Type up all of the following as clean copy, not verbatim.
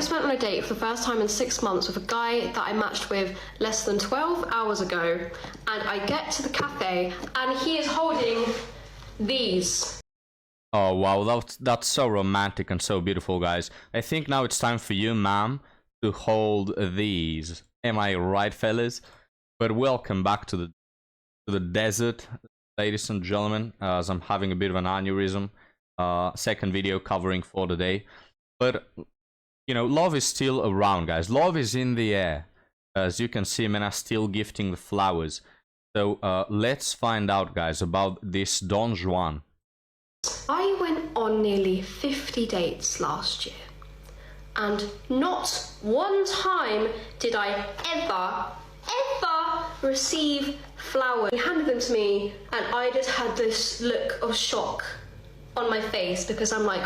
just went on a date for the first time in 6 months with a guy that I matched with less than 12 hours ago, and I get to the cafe and he is holding these. Oh wow, that's so romantic and so beautiful, guys. I think now it's time for you, ma'am, to hold these. Am I right, fellas? But welcome back to the desert, ladies and gentlemen, as I'm having a bit of an aneurysm. Second video covering for the day. But you know, love is still around, guys. Love is in the air. As you can see, men are still gifting the flowers. So let's find out, guys, about this Don Juan. I went on nearly 50 dates last year, and not one time did I ever receive flowers. He handed them to me, and I just had this look of shock on my face because I'm like,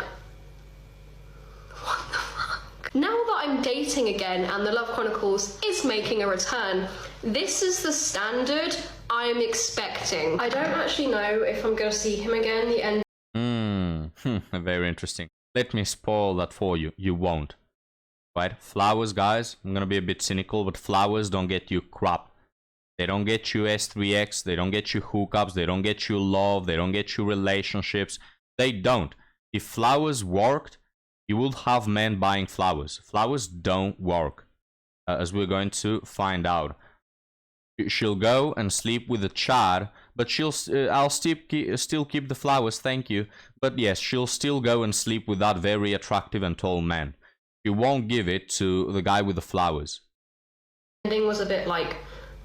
what the fuck? Now that I'm dating again and the Love Chronicles is making a return, this is the standard I'm expecting. I don't actually know if I'm going to see him again the end. Very interesting. Let me spoil that for you. You won't. Right? Flowers, guys, I'm going to be a bit cynical, but flowers don't get you crap. They don't get you S3X, they don't get you hookups, they don't get you love, they don't get you relationships. They don't. If flowers worked, you would have men buying flowers. Flowers don't work, as we're going to find out. She'll go and sleep with a Chad, but I'll still keep the flowers, thank you. But yes, she'll still go and sleep with that very attractive and tall man. She won't give it to the guy with the flowers. Ending was a bit like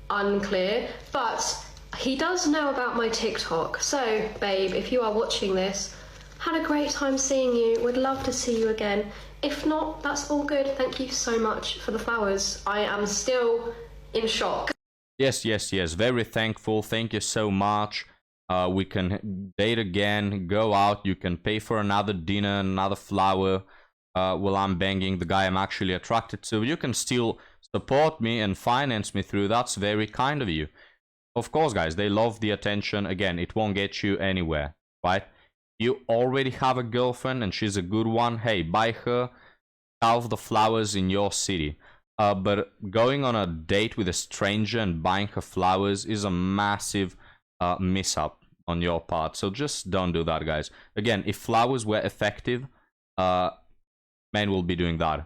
unclear, but he does know about my TikTok. So, babe, if you are watching this, had a great time seeing you. Would love to see you again. If not, that's all good. Thank you so much for the flowers. I am still in shock. Yes, very thankful. Thank you so much. We can date again, go out. You can pay for another dinner, another flower, while I'm banging the guy I'm actually attracted to. You can still support me and finance me through. That's very kind of you. Of course, guys, they love the attention. Again, it won't get you anywhere, right? You already have a girlfriend and she's a good one. Hey, buy her half the flowers in your city. But going on a date with a stranger and buying her flowers is a massive miss-up on your part. So just don't do that, guys. Again, if flowers were effective, men will be doing that.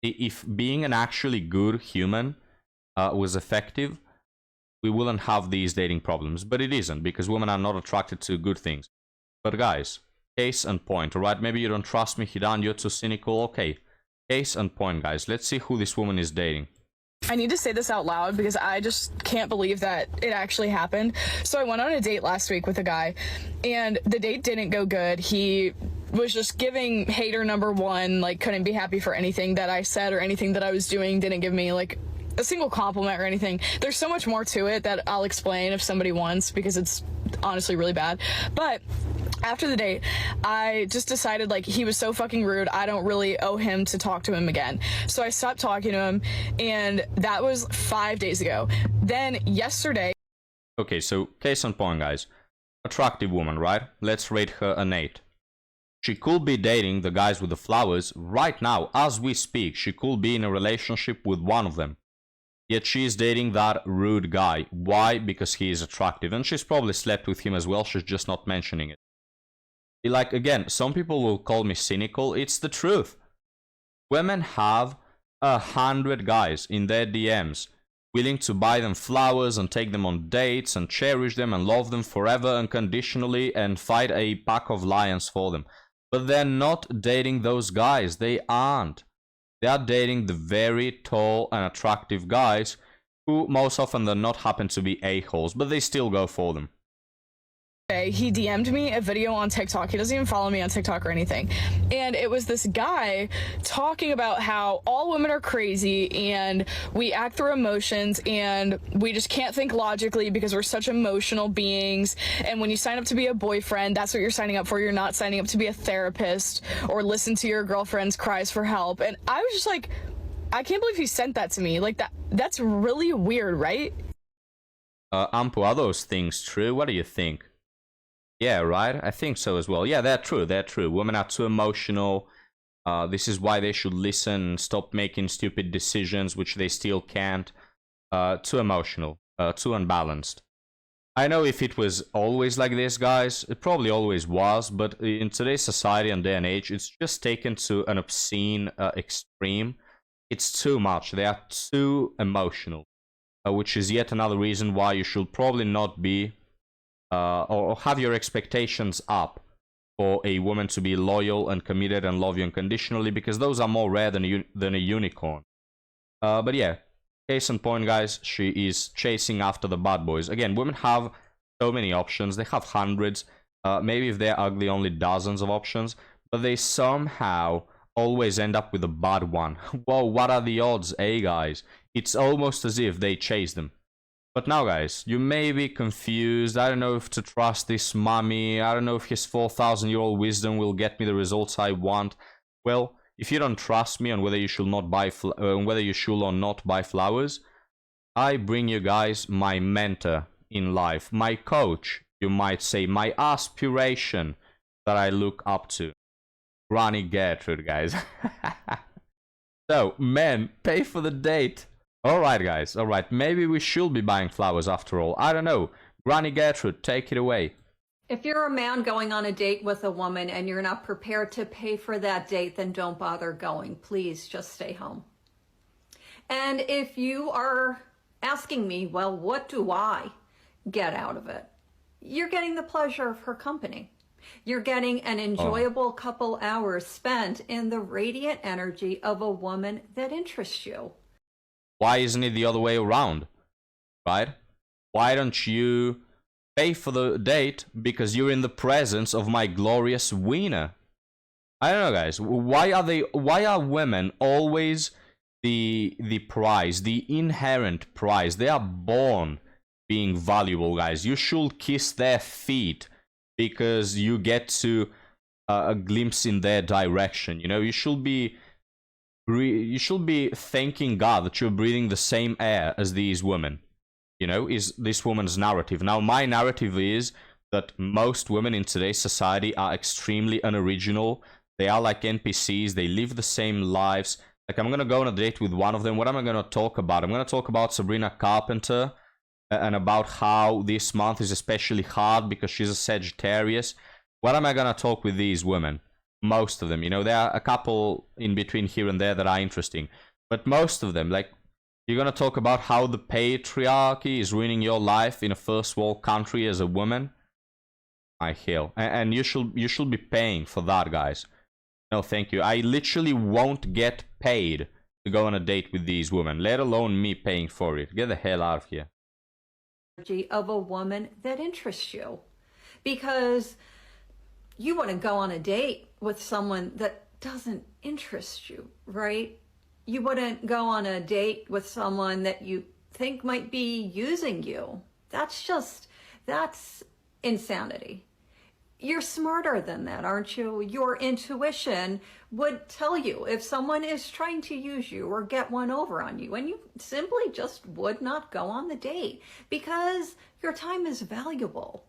If being an actually good human was effective, we wouldn't have these dating problems. But it isn't, because women are not attracted to good things. But guys, case and point, alright? Maybe you don't trust me, Hidan, you're too cynical. Okay, case and point, guys. Let's see who this woman is dating. I need to say this out loud because I just can't believe that it actually happened. So I went on a date last week with a guy, and the date didn't go good. He was just giving hater number one, like couldn't be happy for anything that I said or anything that I was doing, didn't give me like a single compliment or anything. There's so much more to it that I'll explain if somebody wants, because it's honestly really bad. But after the date, I just decided, like, he was so fucking rude, I don't really owe him to talk to him again. So I stopped talking to him, and that was 5 days ago. Then yesterday... Okay, so case in point, guys. Attractive woman, right? Let's rate her an 8. She could be dating the guys with the flowers right now, as we speak. She could be in a relationship with one of them. Yet she is dating that rude guy. Why? Because he is attractive. And she's probably slept with him as well, she's just not mentioning it. Like, again, some people will call me cynical. It's the truth. Women have 100 guys in their DMs willing to buy them flowers and take them on dates and cherish them and love them forever unconditionally and fight a pack of lions for them. But they're not dating those guys. They aren't. They are dating the very tall and attractive guys who most often than not happen to be a-holes, but they still go for them. He DM'd me a video on TikTok. He doesn't even follow me on TikTok or anything. And it was this guy talking about how all women are crazy and we act through emotions and we just can't think logically because we're such emotional beings. And when you sign up to be a boyfriend, that's what you're signing up for. You're not signing up to be a therapist or listen to your girlfriend's cries for help. And I was just like, I can't believe he sent that to me. Like, that's really weird, right? Ampu, are those things true? What do you think? Yeah, right? I think so as well. Yeah, they're true. They're true. Women are too emotional. This is why they should listen, stop making stupid decisions, which they still can't. Too emotional, too unbalanced. I know if it was always like this, guys, it probably always was, but in today's society and day and age, it's just taken to an obscene extreme. It's too much. They are too emotional, which is yet another reason why you should probably not be or have your expectations up for a woman to be loyal and committed and love you unconditionally, because those are more rare than a unicorn. But yeah, case in point, guys, she is chasing after the bad boys. Again, women have so many options. They have hundreds. Maybe if they're ugly, only dozens of options. But they somehow always end up with a bad one. Whoa, what are the odds, eh, guys? It's almost as if they chase them. But now, guys, you may be confused. I don't know if to trust this mummy. I don't know if his 4,000-year-old wisdom will get me the results I want. Well, if you don't trust me on whether you should not buy whether you should or not buy flowers, I bring you guys my mentor in life, my coach, you might say, my aspiration that I look up to, Granny Gertrude, guys. So, men, pay for the date. Alright, guys, alright. Maybe we should be buying flowers after all. I don't know. Granny Gertrude, take it away. If you're a man going on a date with a woman and you're not prepared to pay for that date, then don't bother going. Please just stay home. And if you are asking me, well, what do I get out of it? You're getting the pleasure of her company. You're getting an enjoyable couple hours spent in the radiant energy of a woman that interests you. Why isn't it the other way around? Right? Why don't you pay for the date because you're in the presence of my glorious wiener? I don't know, guys. Why are women always the prize, the inherent prize? They are born being valuable, guys. You should kiss their feet because you get to a glimpse in their direction. You know, you should be thanking God that you're breathing the same air as these women. You know, is this woman's narrative. Now, my narrative is that most women in today's society are extremely unoriginal. They are like NPCs. They live the same lives. Like, I'm going to go on a date with one of them. What am I going to talk about? I'm going to talk about Sabrina Carpenter and about how this month is especially hard because she's a Sagittarius. What am I going to talk with these women? Most of them, you know, there are a couple in between here and there that are interesting. But most of them, like, you're going to talk about how the patriarchy is ruining your life in a first world country as a woman? I heal. And you should be paying for that, guys. No, thank you. I literally won't get paid to go on a date with these women, let alone me paying for it. Get the hell out of here. Of a woman that interests you. Because you want to go on a date with someone that doesn't interest you, right? You wouldn't go on a date with someone that you think might be using you. That's insanity. You're smarter than that, aren't you? Your intuition would tell you if someone is trying to use you or get one over on you, and you simply just would not go on the date because your time is valuable.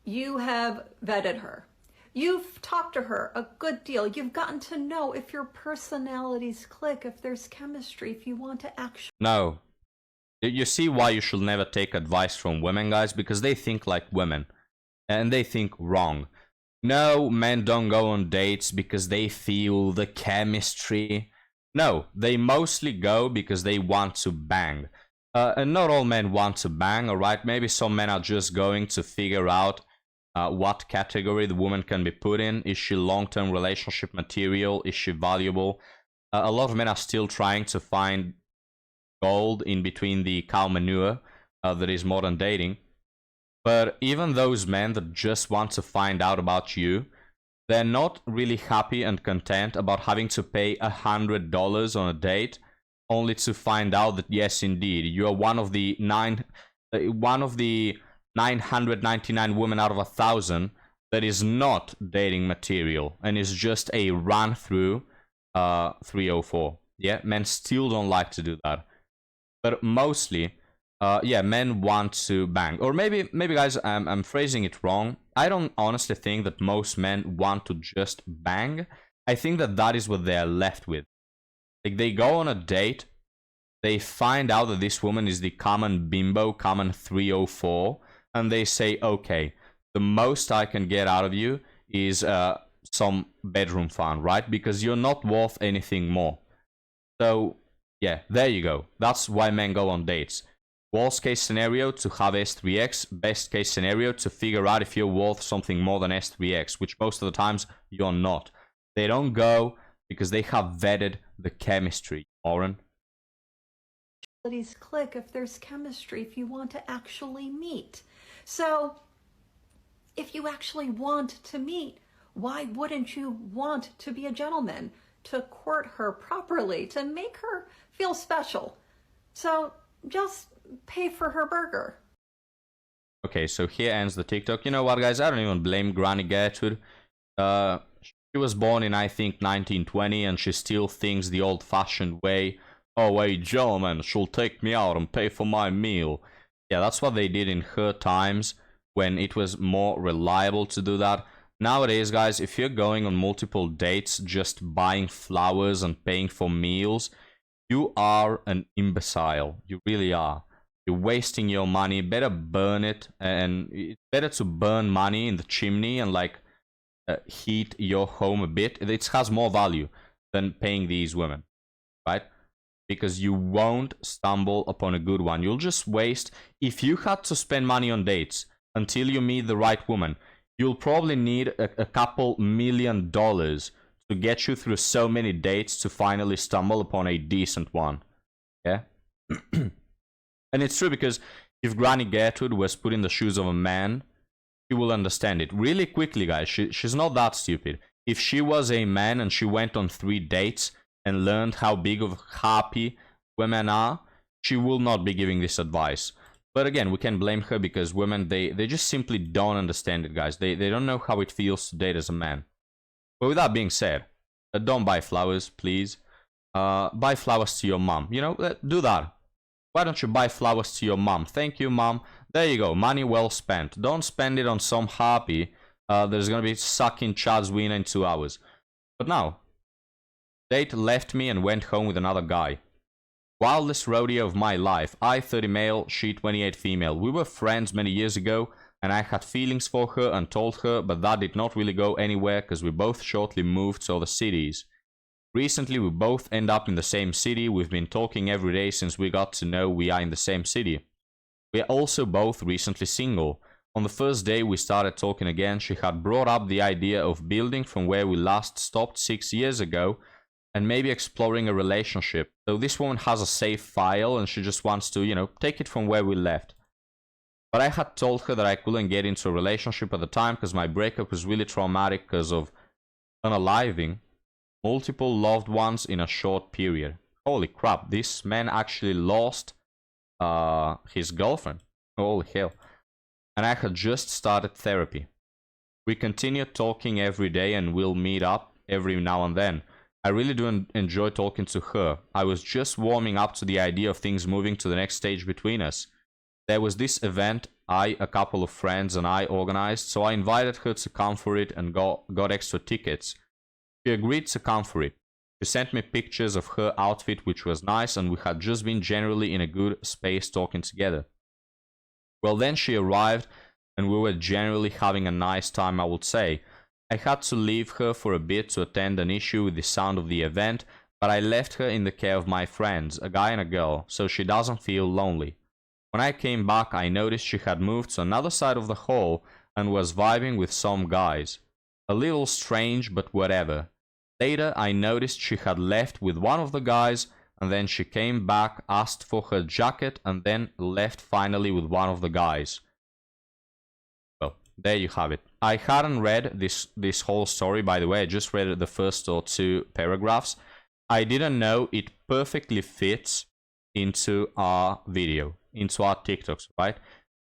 You have vetted her. You've talked to her a good deal. You've gotten to know if your personalities click, if there's chemistry, if you want to actually... No. You see why you should never take advice from women, guys? Because they think like women. And they think wrong. No, men don't go on dates because they feel the chemistry. No, they mostly go because they want to bang. And not all men want to bang, alright? Maybe some men are just going to figure out what category the woman can be put in. Is she long-term relationship material? Is she valuable? A lot of men are still trying to find gold in between the cow manure that is modern dating. But even those men that just want to find out about you, they're not really happy and content about having to pay $100 on a date only to find out that yes, indeed, you are one of the 999 women out of 1,000 that is not dating material and is just a run through 304. Yeah, men still don't like to do that. But mostly, yeah, men want to bang. Or maybe guys, I'm phrasing it wrong. I don't honestly think that most men want to just bang. I think that is what they're left with. Like, they go on a date, they find out that this woman is the common bimbo, common 304, and they say, okay, the most I can get out of you is some bedroom fun, right? Because you're not worth anything more. So, yeah, there you go. That's why men go on dates. Worst case scenario, to have S3X. Best case scenario, to figure out if you're worth something more than S3X, which most of the times you're not. They don't go because they have vetted the chemistry, Oren. Click if there's chemistry, if you want to actually meet. So, if you actually want to meet, why wouldn't you want to be a gentleman, to court her properly, to make her feel special? So, just pay for her burger. Okay, so here ends the TikTok. You know what, guys? I don't even blame Granny Gertrude. She was born in, I think, 1920, and she still thinks the old-fashioned way. Oh, a gentleman should take me out and pay for my meal. Yeah, that's what they did in her times, when it was more reliable to do that. Nowadays, guys, if you're going on multiple dates, just buying flowers and paying for meals, you are an imbecile. You really are. You're wasting your money. Better burn it, and it's better to burn money in the chimney and like heat your home a bit. It has more value than paying these women, right? Because you won't stumble upon a good one. You'll just waste. If you had to spend money on dates until you meet the right woman, you'll probably need a couple $1 million to get you through so many dates to finally stumble upon a decent one. Yeah? And it's true, because if Granny Gertrude was put in the shoes of a man, she will understand it really quickly, guys. She's not that stupid. If she was a man and she went on 3 dates and learned how big of happy women are, she will not be giving this advice. But again, we can blame her, because women, they just simply don't understand it, guys. They don't know how it feels to date as a man. But with that being said, don't buy flowers, please. Buy flowers to your mom. You know, do that. Why don't you buy flowers to your mom? Thank you, mom. There you go. Money well spent. Don't spend it on some happy there's gonna be sucking Chad's wiener in 2 hours. But now, date left me and went home with another guy. Wildest rodeo of my life. I 30 male, she 28 female. We were friends many years ago, and I had feelings for her and told her, but that did not really go anywhere because we both shortly moved to other cities. Recently, we both end up in the same city. We've been talking every day since we got to know we are in the same city. We are also both recently single. On the first day we started talking again, she had brought up the idea of building from where we last stopped 6 years ago, and maybe exploring a relationship. So this woman has a save file and she just wants to, you know, take it from where we left. But I had told her that I couldn't get into a relationship at the time because my breakup was really traumatic because of unaliving multiple loved ones in a short period. Holy crap, this man actually lost his girlfriend. Holy hell. And I had just started therapy. We continued talking every day and we'll meet up every now and then. I really do enjoy talking to her. I was just warming up to the idea of things moving to the next stage between us. There was this event a couple of friends and I organized, so I invited her to come for it and got extra tickets. She agreed to come for it. She sent me pictures of her outfit, which was nice, and we had just been generally in a good space talking together. Well, then she arrived and we were generally having a nice time, I would say. I had to leave her for a bit to attend an issue with the sound of the event, but I left her in the care of my friends, a guy and a girl, so she doesn't feel lonely. When I came back, I noticed she had moved to another side of the hall and was vibing with some guys. A little strange, but whatever. Later, I noticed she had left with one of the guys, and then she came back, asked for her jacket, and then left finally with one of the guys. Well, there you have it. I hadn't read this whole story, by the way. I just read the first or 2 paragraphs. I didn't know it perfectly fits into our video, into our TikToks, right?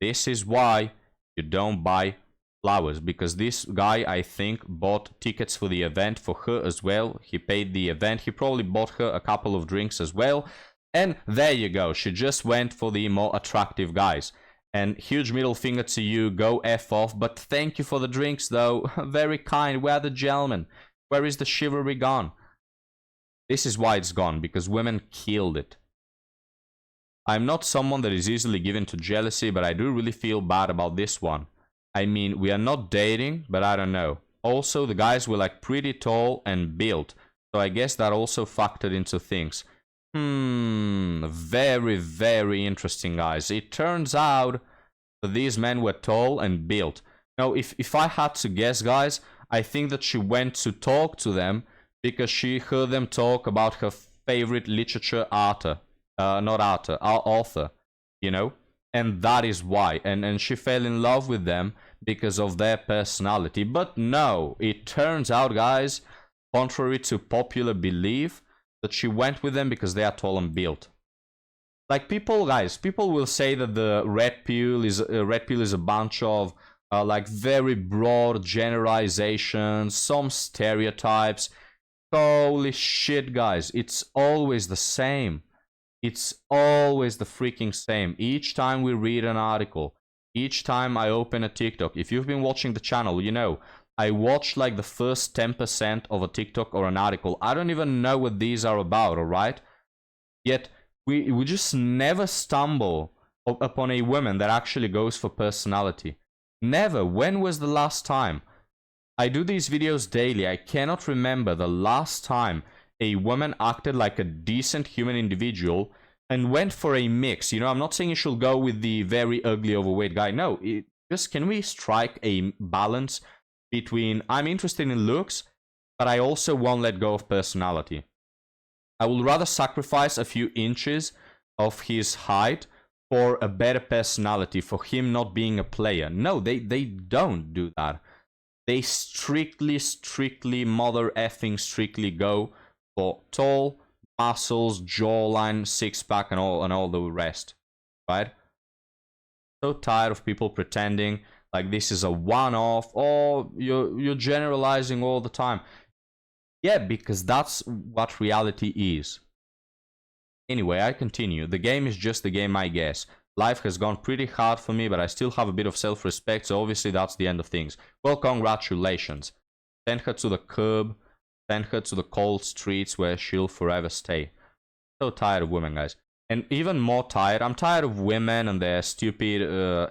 This is why you don't buy flowers, because this guy, I think, bought tickets for the event for her as well. He paid the event. He probably bought her a couple of drinks as well. And there you go. She just went for the more attractive guys. And huge middle finger to you, go F off. But thank you for the drinks, though. Very kind. We're the gentlemen. Where is the chivalry gone? This is why it's gone, because women killed it. I'm not someone that is easily given to jealousy, but I do really feel bad about this one. I mean, we are not dating, but I don't know. Also, the guys were like pretty tall and built, so I guess that also factored into things. Very, very interesting, guys. It turns out that these men were tall and built. Now, if I had to guess, guys, I think that she went to talk to them because she heard them talk about her favorite literature author, author, you know? And that is why. And she fell in love with them because of their personality. But no, it turns out, guys, contrary to popular belief, that she went with them because they are tall and built. Like people will say that the red pill is a bunch of like very broad generalizations, some stereotypes. Holy shit, guys, it's always the same. It's always the freaking same. Each time we read an article, each time I open a TikTok, if you've been watching the channel, you know, I watch like the first 10% of a TikTok or an article. I don't even know what these are about, alright? Yet, we just never stumble upon a woman that actually goes for personality. Never. When was the last time? I do these videos daily. I cannot remember the last time a woman acted like a decent human individual and went for a mix. You know, I'm not saying you should go with the very ugly, overweight guy. No, just can we strike a balance between I'm interested in looks, but I also won't let go of personality. I would rather sacrifice a few inches of his height for a better personality, for him not being a player. No, they don't do that. They strictly mother effing strictly go for tall, muscles, jawline, six-pack, and all the rest, right? So tired of people pretending like this is a one-off, or you're generalizing all the time. Yeah, because that's what reality is. Anyway, I continue. The game is just the game, I guess. Life has gone pretty hard for me, but I still have a bit of self-respect, so obviously that's the end of things. Well, congratulations. Send her to the curb. Send her to the cold streets where she'll forever stay. So tired of women, guys. And even more tired, I'm tired of women and their stupid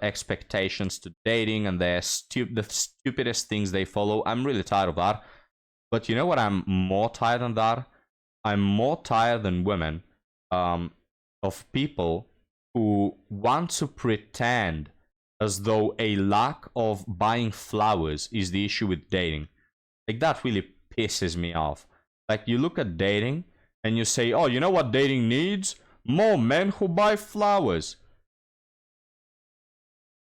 expectations to dating and their the stupidest things they follow. I'm really tired of that. But you know what I'm more tired than that? I'm more tired than women of people who want to pretend as though a lack of buying flowers is the issue with dating. Like, that really pisses me off. Like, you look at dating and you say, oh, you know what dating needs? More men who buy flowers.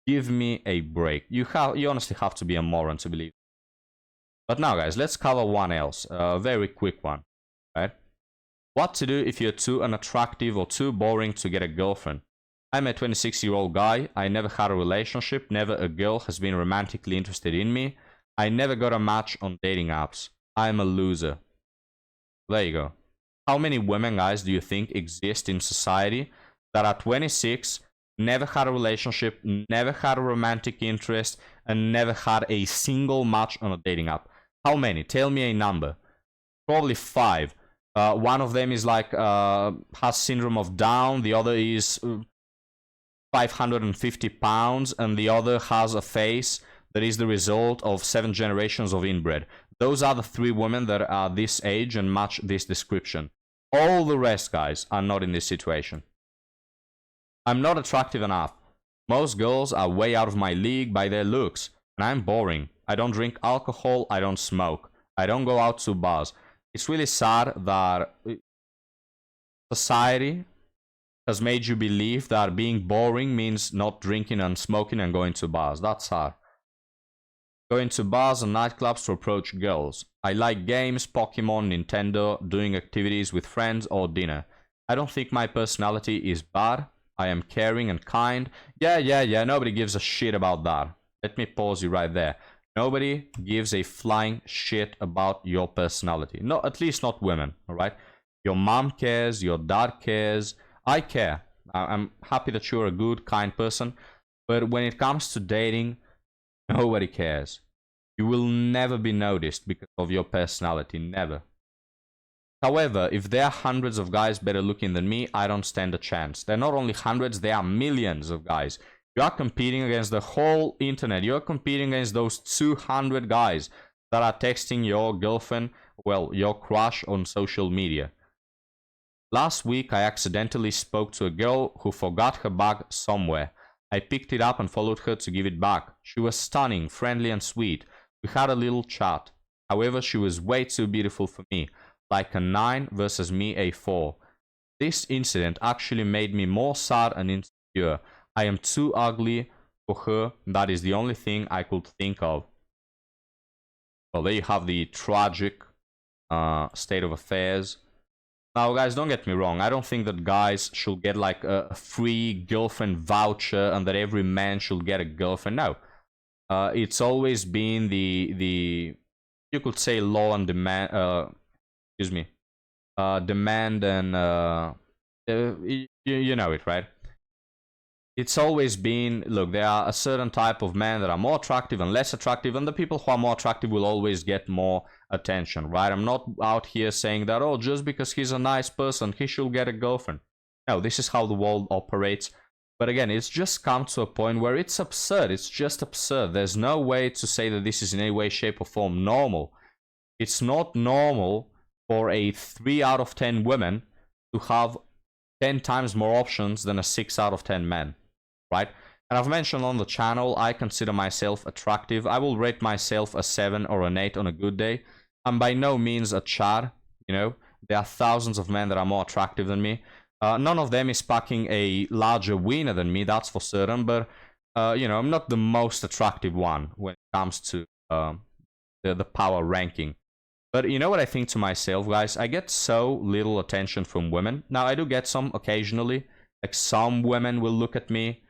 Give me a break. You honestly have to be a moron to believe. But now, guys, let's cover one else. A very quick one, right? What to do if you're too unattractive or too boring to get a girlfriend? I'm a 26-year-old guy. I never had a relationship. Never a girl has been romantically interested in me. I never got a match on dating apps. I'm a loser. There you go. How many women, guys, do you think exist in society that are 26, never had a relationship, never had a romantic interest, and never had a single match on a dating app? How many? Tell me a number. Probably 5. One of them is like has syndrome of Down. The other is 550 pounds, and the other has a face that is the result of 7 generations of inbred. Those are the 3 women that are this age and match this description. All the rest, guys, are not in this situation. I'm not attractive enough. Most girls are way out of my league by their looks, and I'm boring. I don't drink alcohol, I don't smoke. I don't go out to bars. It's really sad that society has made you believe that being boring means not drinking and smoking and going to bars. That's sad. Going to bars and nightclubs to approach girls. I like games, Pokemon, Nintendo, doing activities with friends, or dinner. I don't think my personality is bad. I am caring and kind. Yeah, nobody gives a shit about that. Let me pause you right there. Nobody gives a flying shit about your personality. No, at least not women, alright? Your mom cares, your dad cares. I care. I'm happy that you're a good, kind person. But when it comes to dating, nobody cares. You will never be noticed because of your personality, never. However, if there are hundreds of guys better looking than me, I don't stand a chance. There are not only hundreds, there are millions of guys. You are competing against the whole internet. You're competing against those 200 guys that are texting your girlfriend, well, your crush on social media. Last week, I accidentally spoke to a girl who forgot her bag somewhere. I picked it up and followed her to give it back. She was stunning, friendly and sweet. We had a little chat. However, she was way too beautiful for me. Like a 9 versus me a 4. This incident actually made me more sad and insecure. I am too ugly for her. That is the only thing I could think of. Well, there you have the tragic state of affairs. Now, guys, don't get me wrong. I don't think that guys should get like a free girlfriend voucher and that every man should get a girlfriend. No. It's always been the you could say law and demand, demand and you know it, right? It's always been, look, there are a certain type of men that are more attractive and less attractive, and the people who are more attractive will always get more attention, right? I'm not out here saying that, oh, just because he's a nice person, he should get a girlfriend. No, this is how the world operates. But again, it's just come to a point where it's absurd. It's just absurd. There's no way to say that this is in any way, shape, or form normal. It's not normal for a 3 out of 10 women to have 10 times more options than a 6 out of 10 men. Right? And I've mentioned on the channel, I consider myself attractive. I will rate myself a 7 or an 8 on a good day. I'm by no means a Chad, you know. There are thousands of men that are more attractive than me. None of them is packing a larger wiener than me, that's for certain. But, you know, I'm not the most attractive one when it comes to the power ranking. But you know what I think to myself, guys? I get so little attention from women. Now, I do get some occasionally. Like, some women will look at me.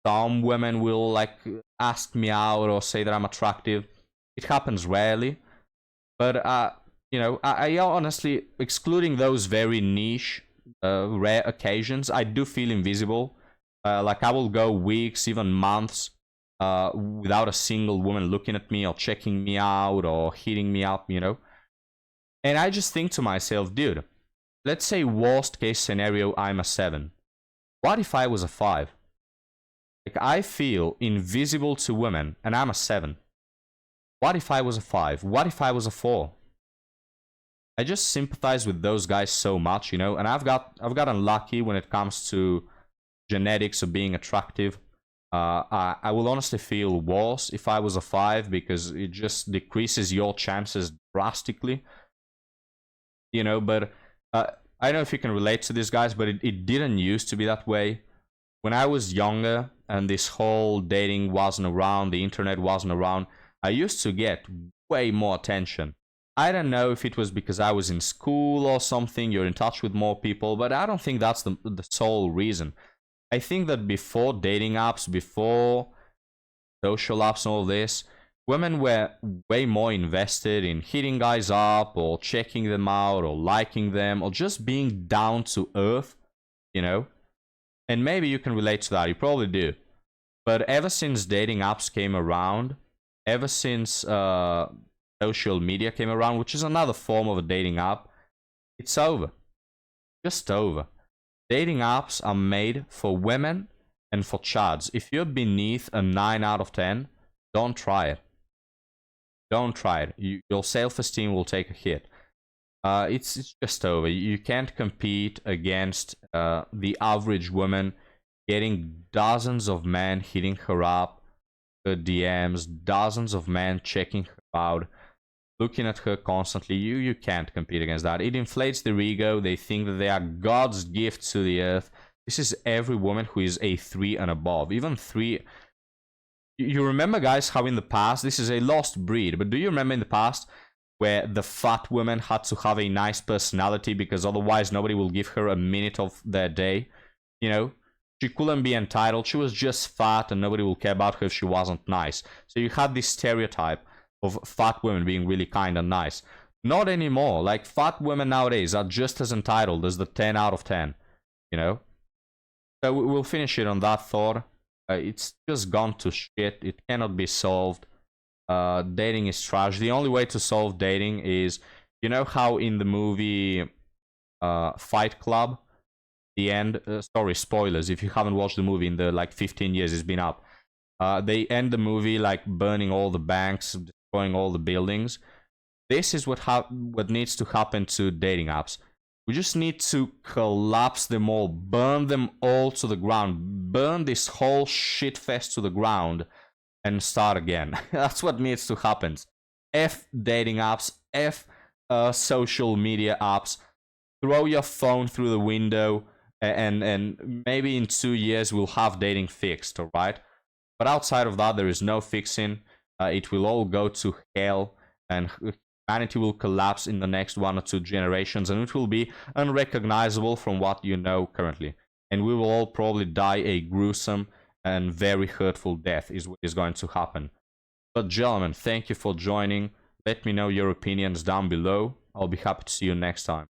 Some women will like ask me out or say that I'm attractive. It happens rarely, but you know, I honestly, excluding those very niche, rare occasions, I do feel invisible. Like I will go weeks, even months, without a single woman looking at me or checking me out or hitting me up, you know. And I just think to myself, dude, let's say worst case scenario, I'm a 7. What if I was a 5? Like, I feel invisible to women, and I'm a 7. What if I was a 5? What if I was a 4? I just sympathize with those guys so much, you know, and I've gotten lucky when it comes to genetics of being attractive. I will honestly feel worse if I was a 5 because it just decreases your chances drastically, you know. But I don't know if you can relate to this, guys, but it didn't used to be that way. When I was younger and this whole dating wasn't around, the internet wasn't around, I used to get way more attention. I don't know if it was because I was in school or something, you're in touch with more people, but I don't think that's the sole reason. I think that before dating apps, before social apps and all this, women were way more invested in hitting guys up or checking them out or liking them or just being down to earth, you know? And maybe you can relate to that, you probably do. But ever since dating apps came around, ever since social media came around, which is another form of a dating app, it's over. Just over. Dating apps are made for women and for chads. If you're beneath a 9 out of 10, don't try it. Don't try it. Your self-esteem will take a hit. It's just over. You can't compete against the average woman getting dozens of men hitting her up, her DMs, dozens of men checking her out, looking at her constantly. You can't compete against that. It inflates their ego. They think that they are God's gift to the earth. This is every woman who is a 3 and above. Even 3. You remember, guys, how in the past, this is a lost breed, but do you remember in the past where the fat women had to have a nice personality because otherwise nobody will give her a minute of their day? You know, she couldn't be entitled. She was just fat and nobody will care about her if she wasn't nice. So you had this stereotype of fat women being really kind and nice. Not anymore. Like, fat women nowadays are just as entitled as the 10 out of 10, you know? So we'll finish it on that thought. It's just gone to shit. It cannot be solved. Dating is trash. The only way to solve dating is, you know how in the movie Fight Club, the end, sorry, spoilers, if you haven't watched the movie in the like 15 years it's been up, they end the movie like burning all the banks, destroying all the buildings. This is what needs to happen to dating apps. We just need to collapse them all, burn them all to the ground, burn this whole shit fest to the ground, and start again. That's what needs to happen. F dating apps, F social media apps. Throw your phone through the window, and maybe in 2 years we'll have dating fixed, alright? But outside of that, there is no fixing. It will all go to hell, and humanity will collapse in the next 1 or 2 generations, and it will be unrecognizable from what you know currently. And we will all probably die a gruesome and very hurtful death is what is going to happen. But gentlemen, thank you for joining. Let me know your opinions down below. I'll be happy to see you next time.